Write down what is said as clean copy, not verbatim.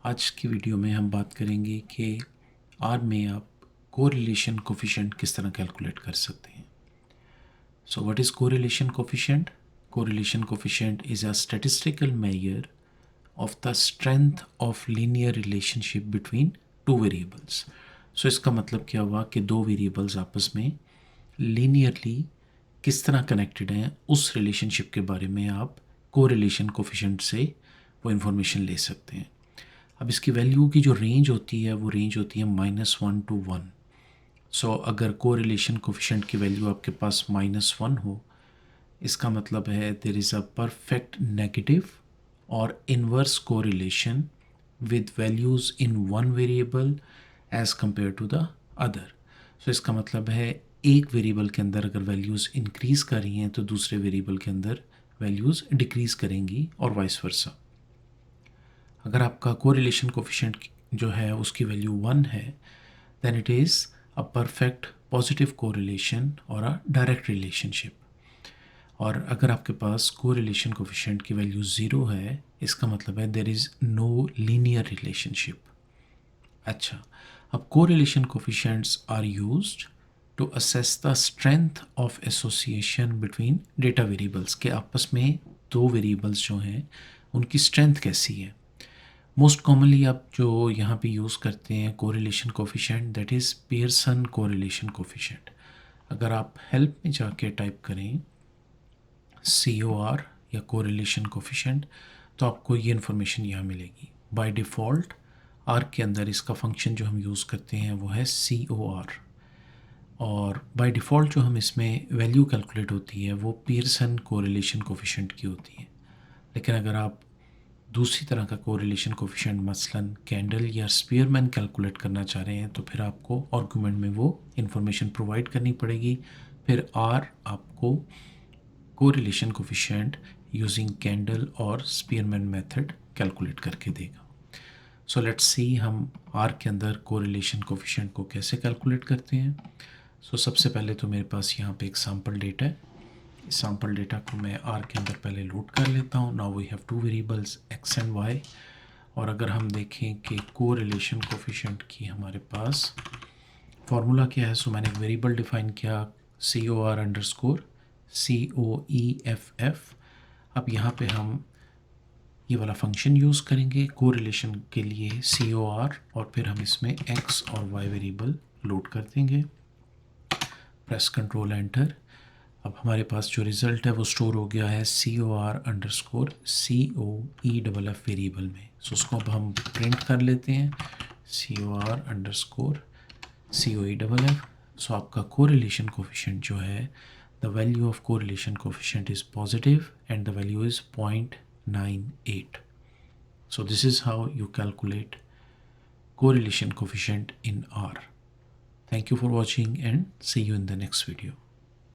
आज की वीडियो में हम बात करेंगे कि आर में आप कोरिलेशन कोफिशिएंट किस तरह कैलकुलेट कर सकते हैं। So what is correlation coefficient? Correlation coefficient is a statistical measure of the strength of linear relationship between two variables. So इसका मतलब क्या हुआ कि दो वेरिएबल्स आपस में लीनियरली किस तरह कनेक्टेड हैं, उस रिलेशनशिप के बारे में आप कोरिलेशन कोफिशिएंट से वो इन्फॉर्मेशन ले सकते हैं। अब इसकी वैल्यू की जो रेंज होती है वो रेंज होती है -1 to 1। सो अगर कोरिलेशन कोफिशिएंट की वैल्यू आपके पास -1 हो, इसका मतलब है there is a perfect negative और inverse correlation with values in one variable as compared to the other। सो इसका मतलब है एक वेरिएबल के अंदर अगर वैल्यूज़ इंक्रीज़ कर रही हैं तो दूसरे वेरिएबल के अंदर वैल्यूज़ डिक्रीज़ करेंगी और वाइस वर्सा। अगर आपका कोरिलेशन कोफिशिएंट जो है उसकी वैल्यू 1 है, then it is a perfect positive correlation और अ डायरेक्ट रिलेशनशिप। और अगर आपके पास कोरिलेशन कोफिशिएंट की वैल्यू 0 है, इसका मतलब है there is no linear relationship. अच्छा, अब correlation coefficients are used to assess the strength of association between data variables के आपस में दो वेरिएबल्स जो हैं उनकी स्ट्रेंथ कैसी है। मोस्ट कॉमनली आप जो यहाँ पे यूज़ करते हैं correlation coefficient, that is Pearson correlation coefficient. अगर आप हेल्प में जाके टाइप करें COR या कोरिलेशन कोफिशिएंट तो आपको ये इन्फॉर्मेशन यहाँ मिलेगी। बाय डिफ़ॉल्ट आर के अंदर इसका फंक्शन जो हम यूज़ करते हैं वो है COR, और बाय डिफ़ॉल्ट जो हम इसमें वैल्यू कैलकुलेट होती है वो पियर्सन कोरिलेशन कोफिशिएंट की होती है। लेकिन अगर आप दूसरी तरह का कोरिलेशन कोफिशिएंट मसलन कैंडल या स्पीयरमैन कैलकुलेट करना चाह रहे हैं तो फिर आपको आर्गुमेंट में वो इन्फॉर्मेशन प्रोवाइड करनी पड़ेगी। फिर आर आपको कोरिलेशन कोफिशिएंट यूजिंग कैंडल और स्पीयरमैन मेथड कैलकुलेट करके देगा। सो लेट्स सी हम आर के अंदर कोरिलेशन कोफिशिएंट को कैसे कैलकुलेट करते हैं। सो सबसे पहले तो मेरे पास यहाँ पे एक सैम्पल डेटा है। इस सैम्पल डेटा को मैं आर के अंदर पहले लोड कर लेता हूँ। Now we have two variables X and Y, और अगर हम देखें कि कोरिलेशन कोफिशिएंट की हमारे पास फार्मूला क्या है, सो मैंने एक वेरिएबल डिफाइन किया COR_COEFF। अब यहाँ पे हम ये वाला फंक्शन यूज़ करेंगे कोरिलेशन के लिए COR, और फिर हम इसमें x और y वेरिएबल लोड कर देंगे। Press control enter. अब हमारे पास जो रिज़ल्ट है वो स्टोर हो गया है COR_COEFF वेरिएबल में। सो उसको अब हम प्रिंट कर लेते हैं COR_COEFF। सो आपका कोरिलेशन कोफिशिएंट जो है, the value of correlation coefficient is positive and the value is 0.98। So this is how you calculate correlation coefficient in R. Thank you for watching and see you in the next video.